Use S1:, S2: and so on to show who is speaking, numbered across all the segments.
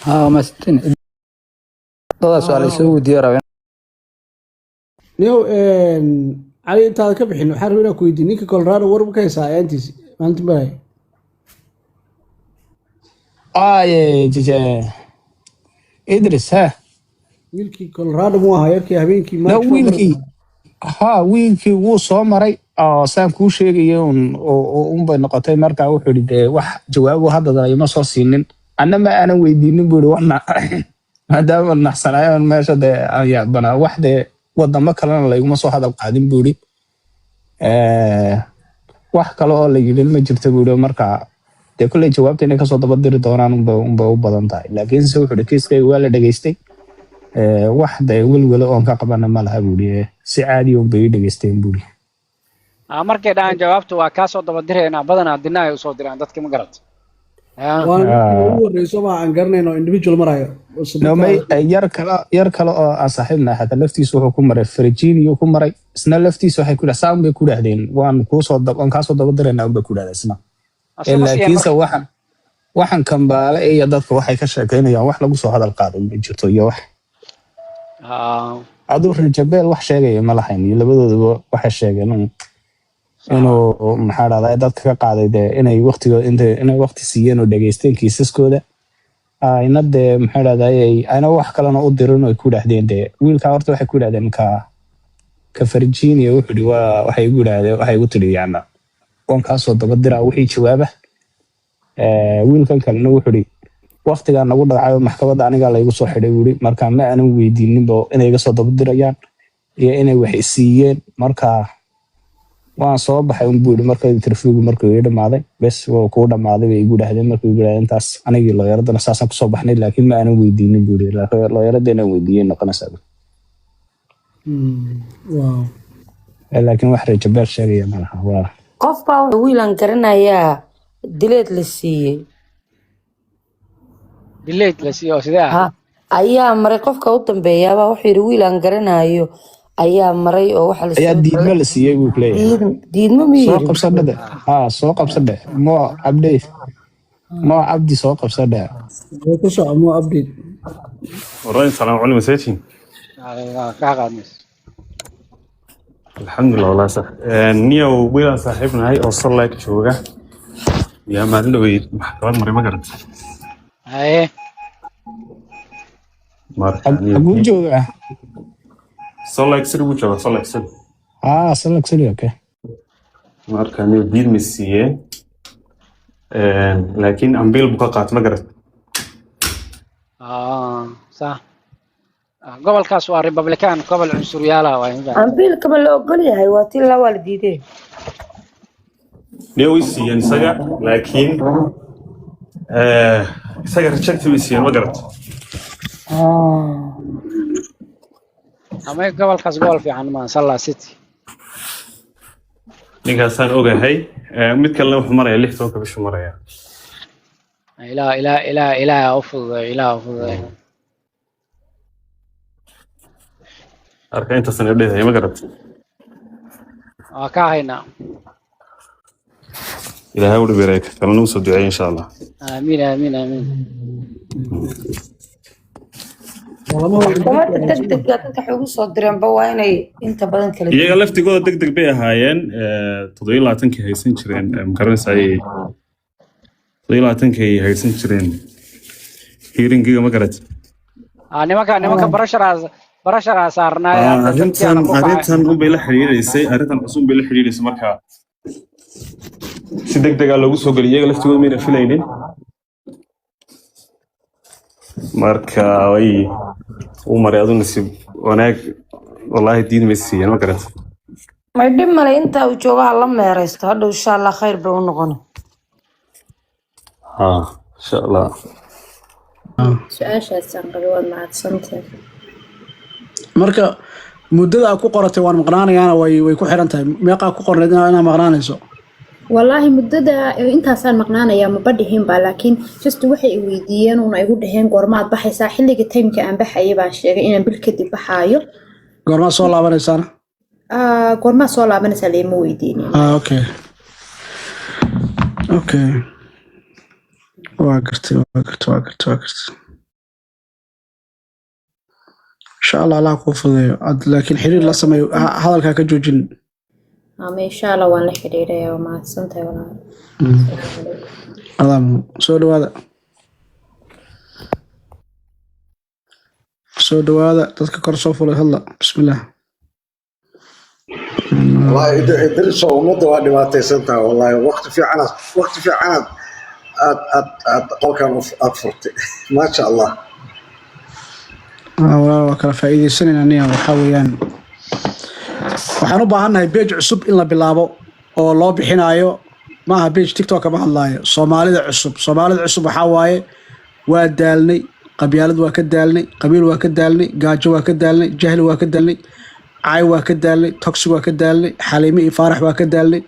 S1: ها مستن هذا سؤال يسوي ديارة
S2: نيو علي أنت هذا كبحين وحارب لنا كويدي نيك كولرادو ورب كيسا أنت ما أنت باي
S3: جي إدريس ها
S2: ويلكي كولرادو مو هايركي هبينكي
S3: لا
S2: مارك شوبر
S3: wiilkii wuu soo maray oo saan kuu sheegayay unbay noqotay markaa wuxuu yidhi dee wax jawaabo haddada ima soo siinin anna ma aanan weydiinin buu yidhi maadaama naxsanaayoon meesha dee aan yaabanaa wax dee wadamo kalena layguma soo hadal qaadin buu yidhi wax kale oo la yidhin ma jirta buu yidhi markaa dee kolley jawaabta inay kasoo daba diri doonaan unbay u badan tahay laakiinse wuxuu yidhi kiiskayga waa la dhegaystay wax day welwelo oon ka qabana ma laha buuri si caadi oo bay dhageysteen buuri
S4: markay dhaan jawaabtu waa ka soo daba direena badanaa dinaa ay soo diraan dadka ma garad
S2: waana ugu horeyso ma aan garanayno individual marayo
S3: noomay yar kale oo aan saaxiibna hada laftiisu wuxuu ku maray Virginia ku maray isna laftiisu waxay ku dhaxsaan bay ku dhahdeen waan ka soo daba direena bay ku dhahdeen isna laakiinse waxan kambaale iyo dadka waxay ka sheekeynayaan wax lagu soo hadal qaaday ma jirto iyo wax aduu rajabeel wax sheegay ma lahayn iyo labadooduba waxay sheegeen inuu maxaa dhahdaa dadka ka qaaday inay waqti siiyeen oo dhageysteen kiisaskooda ayna dee maxaa dhahdaa ayna wax kalena u dirin oo ku dhahdeen dee wiilka horta waxay ku dhahdeen ka Virginia wuxuu yidhi waxay ugu dhahdeen waxay ugu tiri yaana oon ka soo daba diraa wixii jawaaba wiilkan kalena wuxuu yidhi waqtiga nagu dhacay maxkamadda aniga la igu soo xidhay wuri marka ma aanan weydiinin inay iga soo daba dirayaan iyo inay wax siiyeen marka waan soo baxay buuri marka interviewgu markuu ii dhamaaday bes wuu ku dhamaaday way igu dhahdeen markuu igu dhahdeen intaas anigii looyaradana saasan ku soo baxnay laakiin ma aanan weydiinin buuri looyaradana weydiiyeen noqonaysa
S2: wow
S3: laakiin wax rajabeel sheegaya ma laha waa
S5: qofka wiilan garanayaa dileed la siiyay
S4: dileed la siiyay sidee
S5: ayaa maray qofka u dambeeyaba wuxuu yiri wiilan garanayo ayaa maray oo waxa la
S3: siiyay diidma la siiyay buu leeyahay
S5: diidma mi
S3: soo qabsadada soo qabsada mo abdi soo qabsada
S2: ku soo mo abdi
S6: ورين السلام عليكم سيتي الحمد لله والله صح نيو ويلا صاحبنا هاي اوصل لك جوجا يا ما لوي محكمة مري ما قرت
S4: هاي
S3: أقول جوجا
S6: صل لك سر وجوه صل لك سر
S3: صل لك سر اوكي
S6: marka niyo diid misiye laakiin ambil buka qaat ma garat
S4: صح gobolkaas waa Republican gobol cunsuriyaal ah waa
S5: ambil kaba la ogol yahay waa tii la waalidide
S6: niyo isiyan saga laakiin isaga reject isiyan ma garat
S4: ama gobolkaas gobol fiican ma Salla City
S6: ninkaasaan ogahay mid kale wuxuu maraya 6 bisha maraya
S4: ila afuday
S6: arka inta sano dheeday ma garat
S4: ka hayna
S6: ilaahay u dhibeeray kalena u soo duceeyay insha Allah
S4: amiin
S5: degdeg dadka ugu soo direenba waa inay inta badan kala
S6: iyaga laftigooda degdeg bay ahaayeen 27 haysan jireen makaranayay 27 haysan jireen hearingiga ma garat
S4: nimanka barashara saarnaa
S6: arrintan bay la xiriireysay arrintan cusub bay la xiriireysay marka si degdeg ah lagu soo galiyay iyaga laftigooda meena filaynin marka way umar adu nasiib wanaag wallahi diid ma siiyeen ma garat
S5: ma dhib male inta uu jooga la meeraysto hadhow insha Allah khayr baa u noqon
S6: insha Allah
S7: su'aashaas aan qabo waa mahadsantahay
S2: marka muddada ku qoratay waan maqnaanayaana way ku xiran tahay meeqa ku qorneed inaad maqnaanayso
S7: والله مدة أنت صار مقنعنا يا مبدئين لكن just وحي ويديان ونعيقول دهين قرمات بحي ساحل لقى تيم كأن بحي باش إن بالكذب بحايو
S2: قرمات صولة بنسانة
S7: قرمات صولة بنسانة اللي مو ويدين
S2: أوكي واقرت insha allah allah kuu fududeeyo laakiin xiriir la sameeyo hadalkaa ka joojin
S7: ama insha allah waan la xiriiraya waa mahadsantahay walaal
S2: adam soo dhawaada dadka kor soo fulay hadla bismillaah
S8: والله إدريس ومدة واحد ما تيسنتها والله وقت في عناد قول كان أطفرتي ما شاء الله
S2: waa kala faa'iideysanayna niya waxaa weeyaan waxaan u baahannahay page cusub in la bilaabo oo loo bixinayo maaha page tiktok kama hadlaayo soomaalida cusub waxaa waaye waa daalnay qabyaalad waa ka daalnay qabiil waa ka daalnay gaajo waa ka daalnay jahli waa ka daalnay caay waa ka daalnay toxic waa ka daalnay xaliime iyo faarax waa ka daalnay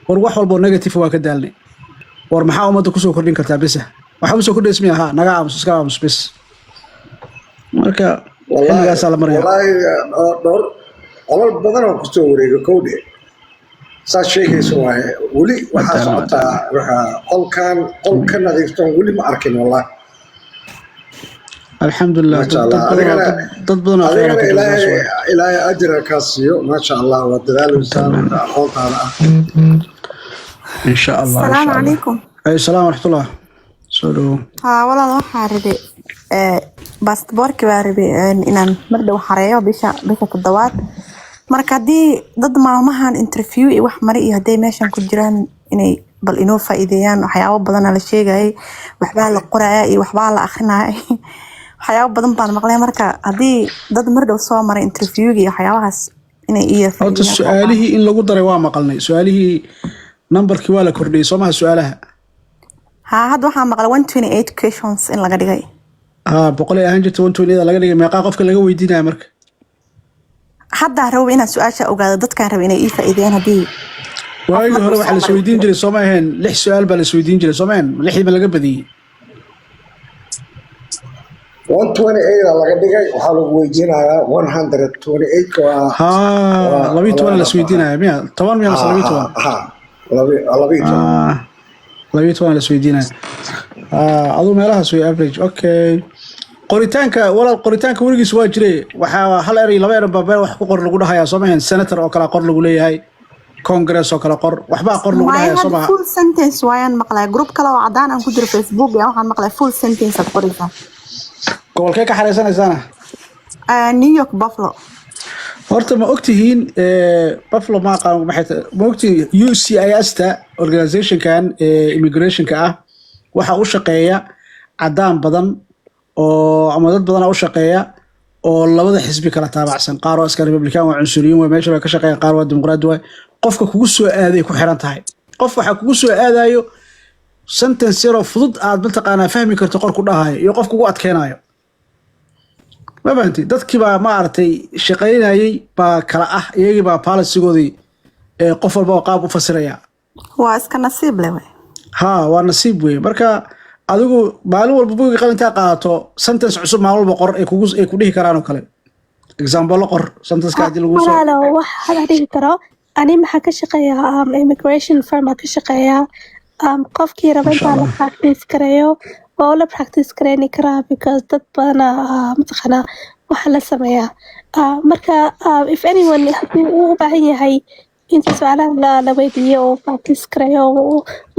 S2: war wax walbo negative waa ka daalnay war maxaa ummadda kusoo kordhin kartaa bisa waxa usoo kordhaysmi ahaa naga aamus iska aamus bis marka xilligaasaa la maraya
S8: والله دور قلل بدن oo ku soo wareego kowde saa sheegayso waay wali waxa socota qolkan nadiiftan wali ma arkin wallahi
S2: alxamdulilah dad badan oo khayr
S8: ilaahay ajra ka siiyo ma sha Allah wa dadaalkiisa aqoontaada ah
S2: insha Allah
S9: السلام عليكم.
S2: ay salaam warahmatullah soo dhawo
S9: walaal waxaa rabay baasaboorkii baa rabay inaan mar dhow xareeyo bisha toddobaad marka haddii dad maalmahan interview iyo wax maray iyo hadday meeshan ku jiraan inay bal inoo faa'iideeyaan waxyaabo badan la sheegayay waxbaa la qoraya iyo waxbaa la akrinaya waxyaabo badan baan maqlay marka haddii dad mar dhow soo maray interviewga iyo waxyaabahaas inay iyo
S2: horta su'aalihii in lagu daray waa maqalnay su'aalihii numberkii waa la kordhiyay soo maha su'aalaha
S9: hadda waxaa maqlay 128 questions in laga dhigay
S2: boqol ay ahaan jirta 128 laga dhigay meeqa qofka laga weydiinaya marka
S9: hadda rabo inaan su'aasha ogaado dadkaan rabo inay ii faa'iideeyaan haddii
S2: waagii hore waxaa la isweydiin jiray soo ma ahayn 6 su'aal baa la isweydiin jiray soo ma ahayn 6 ba laga badiyay
S8: 128 laga dhigay waxaa lagu weydiinayaa 128 waa
S2: 12 la isweydiinaya miya 10 miya 12 la isweydiinaya aduu meelahaas way average okay qoritaanka weligiis waa jiray waxaa hal eray laba eray baa wax ku qor lagu dhahayaa soo ma ahayn senator oo kala qor lagu leeyahay congress oo kala qor waxbaa qor lagu dhahayaa soo ma
S9: full sentence waayaan maqlay group kale oo cadaan aan ku jiro Facebook waxaan maqlay full sentence aad qoraysaa
S2: gobolkee ka xareysanaysaana
S9: New York Buffalo
S2: horta ma ogtihiin Buffalo ma aqaan ma ogtihiin UCIS-ta organization-kan immigration-ka ah waxa uu shaqeeya cadaan badan oo ama dad badan oo shaqeeya oo labada xisbi kala taabacsan qaar oo iska Republican waa cunsuriyiin way meesha ka shaqeeyaan qaar waa dimuqraadi way qofka kugu soo aaday ku xiran tahay qof waxa kugu soo aadayo sentence yar oo fudud aad mataqaanaa fahmi karto qor ku dhahayo iyo qof kugu adkeenayo ma fahanti dadkii baa ma aragtay shaqaynayay baa kala ah iyagii baa policy-goodii qof walba oo qaab u fasiraya
S9: waa iska nasiib leh way
S2: waa nasiib wey marka adigu maalin walba buugi qalintaa qaadato sentence cusub maalin walba qor ay ku dhihi karaan oo kale example qor sentence kaadi lagu soo
S10: walaalo waxa dhihi karo ani maxaa ka shaqeeyaa immigration firm ka shaqeeyaa qofkii raba intaa la practice gareeyo waa la practice gareeni karaa because dad badan mataqaanaa waxa la sameeyaa marka if anyone haddii uu u baahan yahay inta su'aalaha la weydiiyo oo practice gareeyo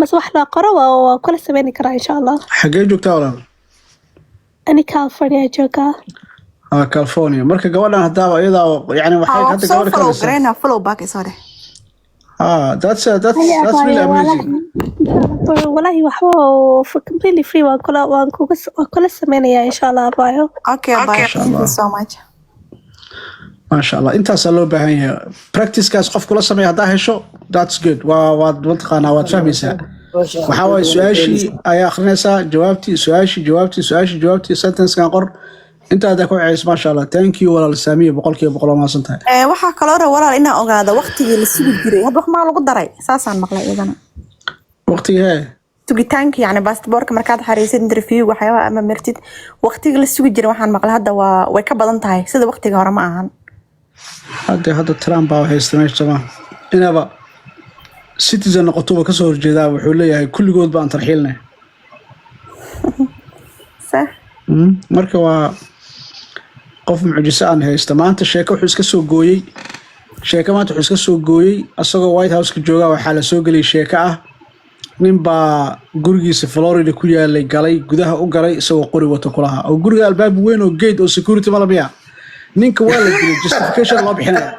S10: mas wax la qoro waa kula sameyn karaa insha Allah
S2: xagee joogtaa walaal
S10: ani California joogaa
S2: California marka gabadhan hadaba iyada yani waxay hadda gabadha ka
S9: Grena follow back is hore
S2: that's really amazing
S10: wallahi waxba completely free waan kula sameynaya insha Allah baayo
S9: okay bye thank you so much
S2: ما شاء الله انت سلو باهي براكتيس كاس قف كل سمي هدا هشو that's good واد منطقنا واد فهميسا waxa way su'aashi ay akhrinaysaa jawaabti sentence kan qor inta aad ku ceys ma sha Allah thank you walaal saamiye boqolkiiba boqol ma santahay
S9: waxa kale oo walaal inaan ogaado waqtigii la sugi jiray hadda wax ma lagu daray saasaan maqlay iyadana
S2: waqtigee
S9: tugitaanka yani baasaboorka markaad xariisid interview waxyaabo ama martid waqtiga la sugi jiray waxaan maqlay hadda waa way ka badan tahay sida waqtiga hore ma ahan
S2: hadda Trump baa haysta meesha inaba citizen noqoto ka soo horjeedaa wuxuu leeyahay kulligood baan tarxiilnay
S9: صح
S2: marka waa qof mucjiso aan haysta maanta sheeko wuxuu iska soo gooyey asagoo White House ka jooga waxaa la soo geliyay sheeko ah nin baa gurigiisa Florida ku yaalay galay gudaha u galay isagoo qori wato kulaha oo guriga albaab weyn oo gate oo security malamiya ninka waa la dilay justification loo bixinaya